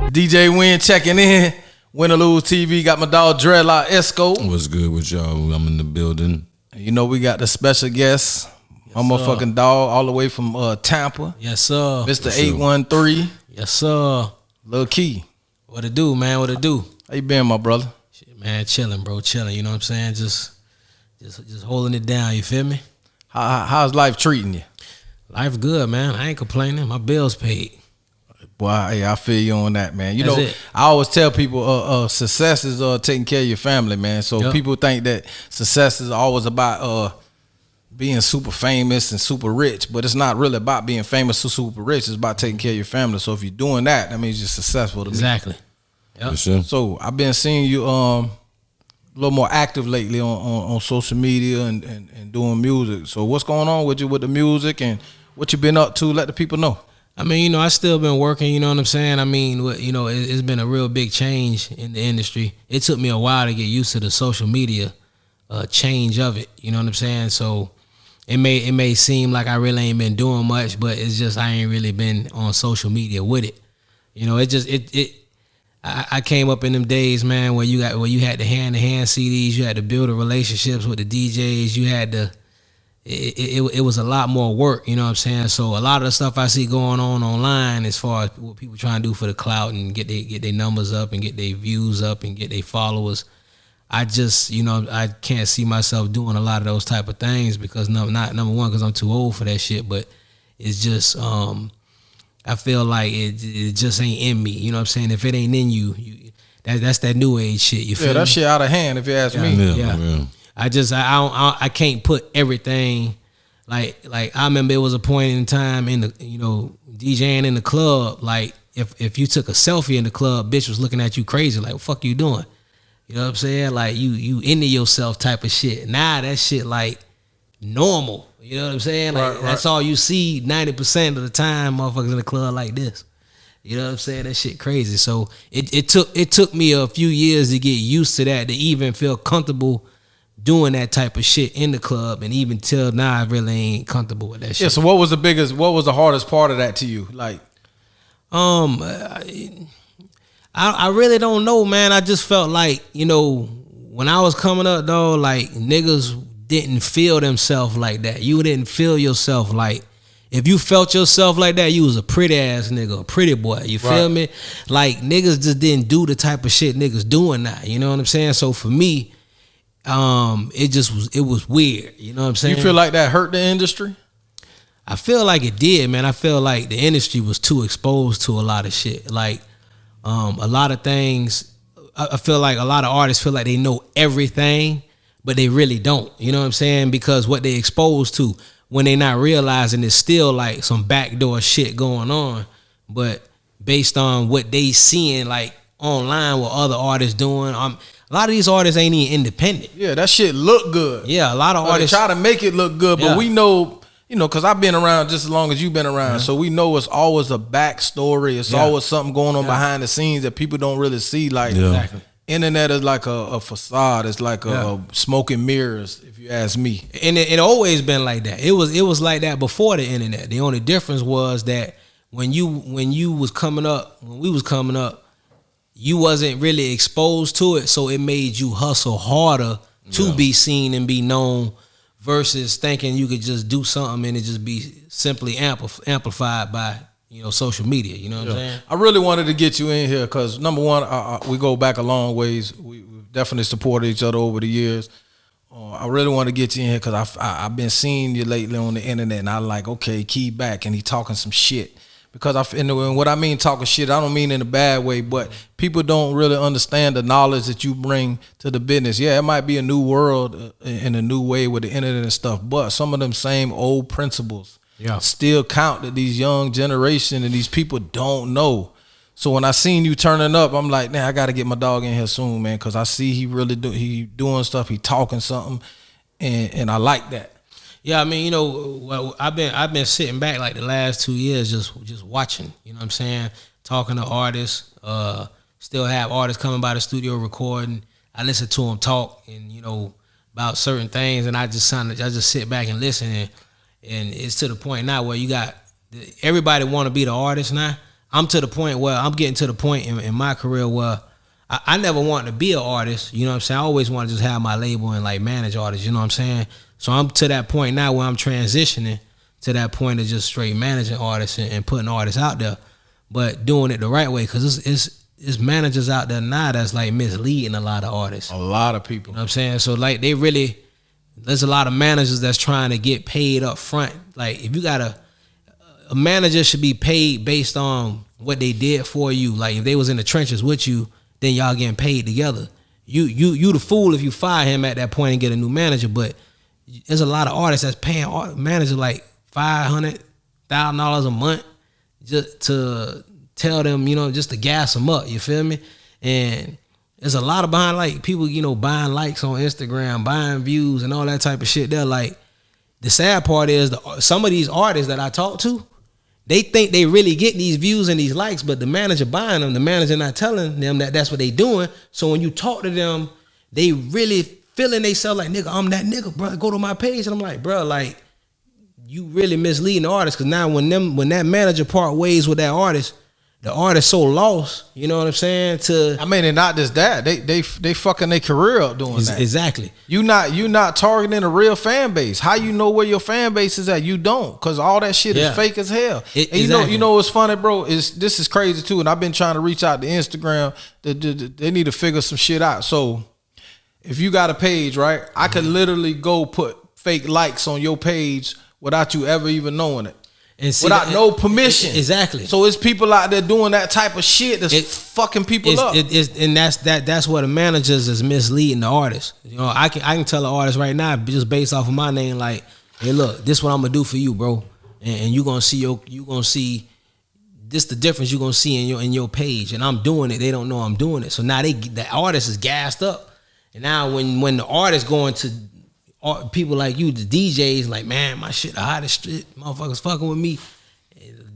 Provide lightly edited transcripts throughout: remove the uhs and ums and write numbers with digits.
DJ Win checking in. Win or Lose TV. Got my dog Dreadlock Esco. What's good with y'all? I'm in the building. You know we got the special guest. My motherfucking dog all the way from Tampa. Yes, sir. Mr. 813. Yes, sir. Lil Kee. What it do, man? What it do? How you been, my brother? Shit, man, chilling, bro. Chilling. You know what I'm saying? Just holding it down. You feel me? How's life treating you? Life good, man. I ain't complaining. My bills paid. Boy, hey, I feel you on that, man. You That's know, it. I always tell people success is taking care of your family, man. So people think that success is always about being super famous and super rich, but it's not really about being famous or super rich. It's about taking care of your family. So if you're doing that, that means you're successful to me. Exactly. Yep. Sure. So I've been seeing you a little more active lately on social media and doing music. So what's going on with you with the music and what you been up to? Let the people know. I mean, you know, I still been working, you know what I'm saying? I mean, you know, it's been a real big change in the industry. It took me a while to get used to the social media change of it, you know what I'm saying? So it may seem like I really ain't been doing much, but it's just I ain't really been on social media with it. You know, I came up in them days, man, where you had the hand-to-hand CDs, you had to build the relationships with the DJs, you had to it was a lot more work, you know what I'm saying? So a lot of the stuff I see going on online as far as what people trying to do for the clout and get their numbers up and get their views up and get their followers, I just, you know, I can't see myself doing a lot of those type of things because not number one, because I'm too old for that shit, but it's just I feel like it just ain't in me, you know what I'm saying? If it ain't in you that's that new age shit, you feel me? That shit out of hand if you ask me. Yeah. I can't put everything like I remember it was a point in time in the, you know, DJing in the club, like if you took a selfie in the club, bitch was looking at you crazy like, what the fuck you doing? You know what I'm saying? Like you into yourself type of shit. Now that shit like normal. You know what I'm saying? Like right. That's all you see 90% of the time, motherfuckers in the club like this. You know what I'm saying? That shit crazy. So it took me a few years to get used to that, to even feel comfortable doing that type of shit in the club, and even till now I really ain't comfortable with that shit. Yeah, so what was the hardest part of that to you? Like I really don't know, man. I just felt like, you know, when I was coming up though, like niggas didn't feel themselves like that. You didn't feel yourself like, if you felt yourself like that, you was a pretty ass nigga, a pretty boy. You feel me? Like niggas just didn't do the type of shit niggas doing now. You know what I'm saying? So for me, it was weird. You know what I'm saying? You feel like that hurt the industry? I feel like it did, man. I feel like the industry was too exposed to a lot of shit. Like a lot of things, I feel like a lot of artists feel like they know everything, but they really don't. You know what I'm saying? Because what they exposed to, when they not realizing it's still like some backdoor shit going on, but based on what they seeing like online, what other artists doing, a lot of these artists ain't even independent. Yeah, that shit look good. Yeah, a lot of artists they try to make it look good, but we know, you know, because I've been around just as long as you've been around, so we know it's always a backstory. It's always something going on behind the scenes that people don't really see. Like, internet is like a facade. It's like a smoke and mirrors, if you ask me. And it always been like that. It was like that before the internet. The only difference was that when we was coming up, you wasn't really exposed to it, so it made you hustle harder to be seen and be known, versus thinking you could just do something and it just be simply amplified by, you know, social media. You know what I'm saying? I really wanted to get you in here because, number one, we go back a long ways. We've definitely supported each other over the years. I really want to get you in here because I've been seeing you lately on the internet, and I like, okay, Key back, and he talking some shit. Because and what I mean talking shit, I don't mean in a bad way, but people don't really understand the knowledge that you bring to the business. Yeah, it might be a new world in a new way with the internet and stuff, but some of them same old principles still count that these young generation and these people don't know. So when I seen you turning up, I'm like, man, I got to get my dog in here soon, man, because I see he doing stuff, he talking something, and I like that. Yeah, I mean, you know, I've been sitting back like the last 2 years just watching, you know what I'm saying, talking to artists, still have artists coming by the studio recording. I listen to them talk and, you know, about certain things, and I just sit back and listen, and it's to the point now where you got everybody want to be the artist now, I'm to the point where I'm getting to the point in my career where I never wanted to be an artist. You know what I'm saying? I always want to just have my label and like manage artists. You know what I'm saying? So I'm to that point now where I'm transitioning to that point of just straight managing artists and putting artists out there, but doing it the right way, because it's managers out there now that's like misleading a lot of artists. A lot of people. You know what I'm saying? So like there's a lot of managers that's trying to get paid up front. Like if you got a manager should be paid based on what they did for you. Like if they was in the trenches with you, then y'all getting paid together. You the fool if you fire him at that point and get a new manager. But there's a lot of artists that's paying managers like $500,000 a month just to tell them, you know, just to gas them up. You feel me? And there's a lot of behind, like people, you know, buying likes on Instagram, buying views and all that type of shit. They're like, the sad part is some of these artists that I talk to, they think they really get these views and these likes, but the manager buying them, the manager not telling them that that's what they doing. So when you talk to them, they really feeling themselves like, nigga, I'm that nigga, bro. Go to my page. And I'm like, bro, like, you really misleading the artist. Because now when that manager part ways with that artist, the artist so lost, you know what I'm saying? I mean, and not just that, they fucking their career up doing that. Exactly. You not targeting a real fan base. How you know where your fan base is at? You don't, because all that shit is fake as hell. And you know what's funny, bro? This is crazy too. And I've been trying to reach out to Instagram. They need to figure some shit out. So if you got a page, right, I could literally go put fake likes on your page without you ever even knowing it. And without no permission. Exactly. So it's people out there doing that type of shit that's fucking people up. And that's what the managers is misleading the artists. You know, I can tell the artist right now, just based off of my name, like, hey, look, this is what I'm gonna do for you, bro. And you gonna see this the difference you're gonna see in your page. And I'm doing it. They don't know I'm doing it. So now the artist is gassed up. And now when the artist going to people like you, the DJs, like, man, my shit the hottest shit, motherfuckers fucking with me.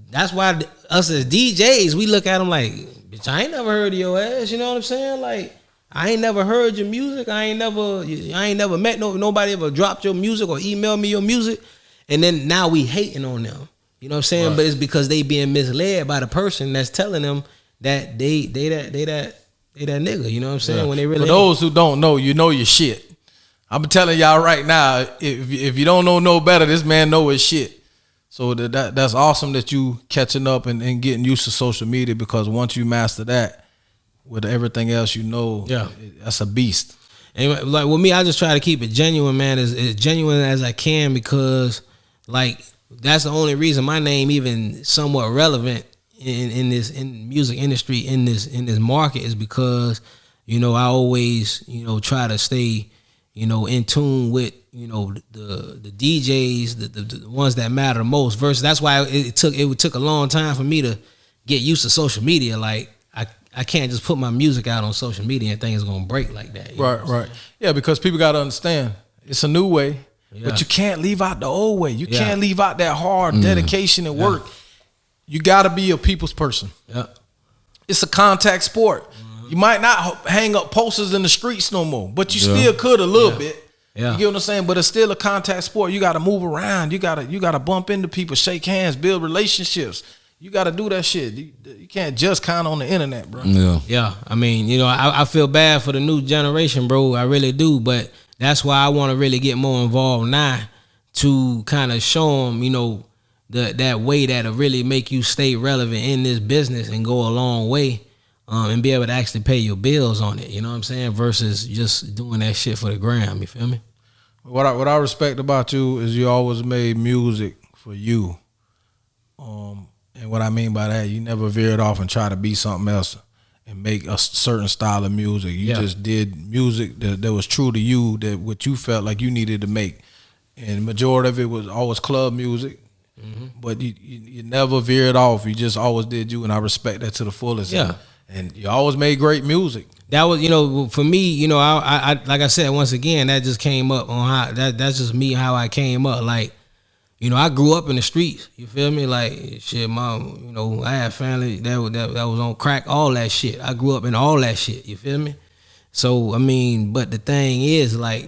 That's why us as DJs, we look at them like, bitch, I ain't never heard of your ass. You know what I'm saying? Like, I ain't never heard your music. I ain't never met nobody ever dropped your music or emailed me your music. And then now we hating on them. You know what I'm saying? Right. But it's because they being misled by the person that's telling them that they that nigga. You know what I'm saying? Yeah. When they really for those who don't know, you know your shit. I'm telling y'all right now, if you don't know no better, this man know his shit. So that's awesome that you catching up and getting used to social media, because once you master that, with everything else you know, that's a beast. And like with me, I just try to keep it genuine, man, as genuine as I can, because like that's the only reason my name even somewhat relevant in music industry, in this market, is because, you know, I always, you know, try to stay, you know, in tune with, you know, the DJs, the ones that matter most. Versus that's why it took a long time for me to get used to social media. Like I can't just put my music out on social media and things gonna break like that. Right. Yeah, because people gotta understand it's a new way, but you can't leave out the old way. You can't leave out that hard dedication and work. You gotta be a people's person. Yeah. It's a contact sport. You might not hang up posters in the streets no more, but you still could a little bit. Yeah. You get what I'm saying? But it's still a contact sport. You got to move around. You got to bump into people, shake hands, build relationships. You got to do that shit. You can't just count on the internet, bro. Yeah. I mean, you know, I feel bad for the new generation, bro. I really do. But that's why I want to really get more involved now, to kind of show them, you know, that way that'll really make you stay relevant in this business and go a long way. And be able to actually pay your bills on it, you know what I'm saying? Versus just doing that shit for the gram, you feel me? What I respect about you is you always made music for you. And what I mean by that, you never veered off and tried to be something else and make a certain style of music. You just did music that was true to you, that what you felt like you needed to make. And the majority of it was always club music. Mm-hmm. But you never veered off. You just always did you, and I respect that to the fullest. Yeah. And you always made great music. That was, you know, for me, you know, I like I said, once again, that just came up on how that's just me, how I came up. Like, you know, I grew up in the streets. You feel me? Like, shit, mom, you know, I had family that was on crack, all that shit. I grew up in all that shit. You feel me? So, I mean, but the thing is, like,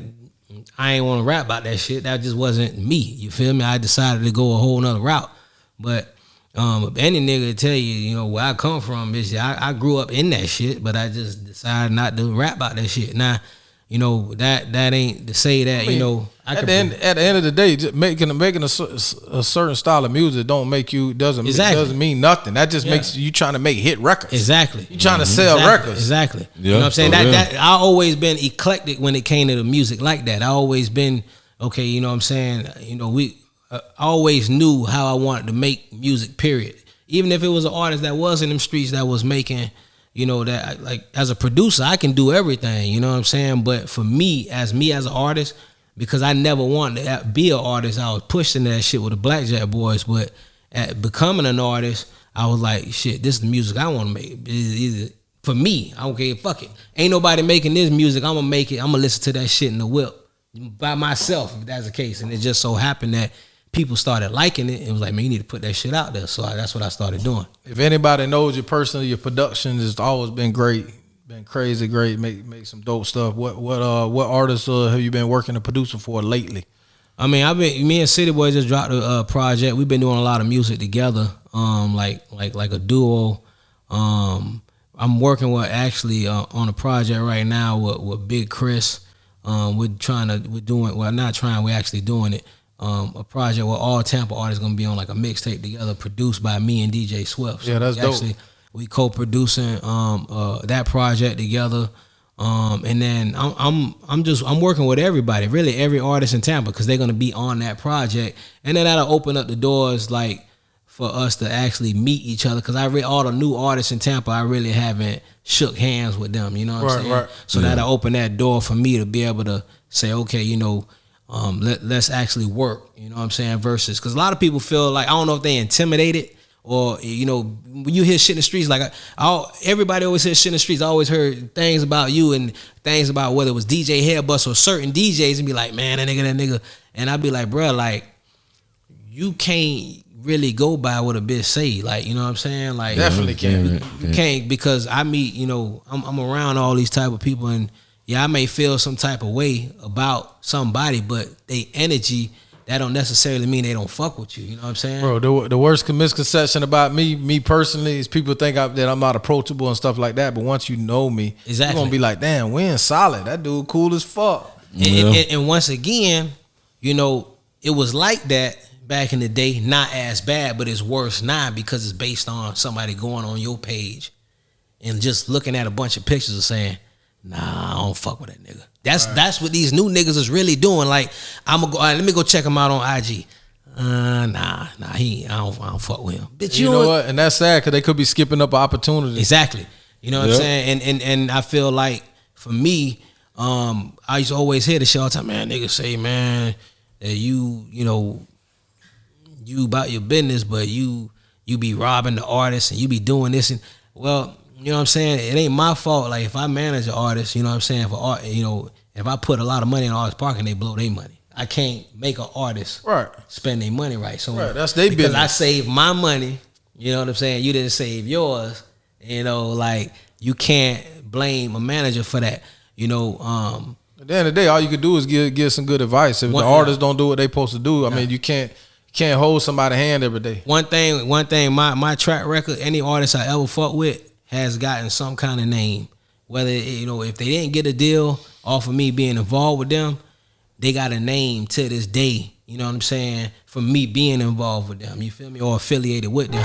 I ain't want to rap about that shit. That just wasn't me. You feel me? I decided to go a whole nother route. But Any nigga tell you, where I come from is I grew up in that shit, but I just decided not to rap about that shit. Now, that ain't to say that, at the end of the day, just making a certain style of music doesn't mean nothing. That just makes you trying to make hit records. Exactly. You trying to sell records. Exactly. Yeah, You know what I'm saying? That I always been eclectic when it came to the music like that. I always been okay. You know what I'm saying? I always knew how I wanted to make music, period. Even if it was an artist that was in them streets that was making, that like as a producer, I can do everything, you know what I'm saying? But for me as an artist, because I never wanted to be an artist, I was pushing that shit with the Blackjack Boys. But at becoming an artist, I was like, shit, this is the music I want to make. For me, I don't care, fuck it. Ain't nobody making this music, I'm gonna make it, I'm gonna listen to that shit in the whip by myself, if that's the case. And it just so happened that people started liking it. It was like, man, you need to put that shit out there. So that's what I started doing. If anybody knows you personally, your production has always been great, been crazy great. Make some dope stuff. What artists have you been working a producer for lately? I mean, me and City Boy just dropped a project. We've been doing a lot of music together, like a duo. I'm working with actually on a project right now with Big Chris. We're actually doing it. A project where all Tampa artists gonna be on like a mixtape together, produced by me and DJ Swift. So yeah, that's dope. We co-producing that project together, and then I'm working with everybody, really every artist in Tampa, because they're gonna be on that project, and then that'll open up the doors like for us to actually meet each other. Because all the new artists in Tampa, I really haven't shook hands with them. You know what I'm saying? Right. So that'll open that door for me to be able to say, okay, let's actually work, you know what I'm saying, versus, because a lot of people feel like, I don't know if they intimidated or, when you hear shit in the streets, like everybody always hears shit in the streets. I always heard things about you and things about whether it was DJ Hairbus or certain DJs, and be like, man, that nigga. And I'd be like, bro, like, you can't really go by what a bitch say, like, you know what I'm saying? Like, definitely can't. You can't, because I meet, I'm around all these type of people, and yeah, I may feel some type of way about somebody, but they energy, that don't necessarily mean they don't fuck with you. You know what I'm saying? Bro, the worst misconception about me personally, is people think that I'm not approachable and stuff like that. But once you know me, you're going to be like, damn, Win solid. That dude cool as fuck. And once again, it was like that back in the day. Not as bad, but it's worse now because it's based on somebody going on your page and just looking at a bunch of pictures and saying, nah, I don't fuck with that nigga. That's what these new niggas is really doing. Like, I'm gonna go. Let me go check him out on IG. I don't fuck with him. Bitch, you know what? And that's sad because they could be skipping up an opportunity. Exactly. You know what I'm saying? And I feel like for me, I used to always hear the shit all the time. Man, niggas say, man, that you about your business, but you be robbing the artists and you be doing this and well. You know what I'm saying? It ain't my fault. Like, if I manage an artist, you know what I'm saying? For art, if I put a lot of money in artist park and they blow their money, I can't make an artist spend their money right. So that's their business. Because I saved my money, you know what I'm saying? You didn't save yours. Like, you can't blame a manager for that. At the end of the day, all you can do is give some good advice. If the artists don't do what they supposed to do, I mean, you can't hold somebody's hand every day. One thing, my track record, any artist I ever fuck with has gotten some kind of name. Whether, if they didn't get a deal off of me being involved with them, they got a name to this day, you know what I'm saying, for me being involved with them, you feel me, or affiliated with them.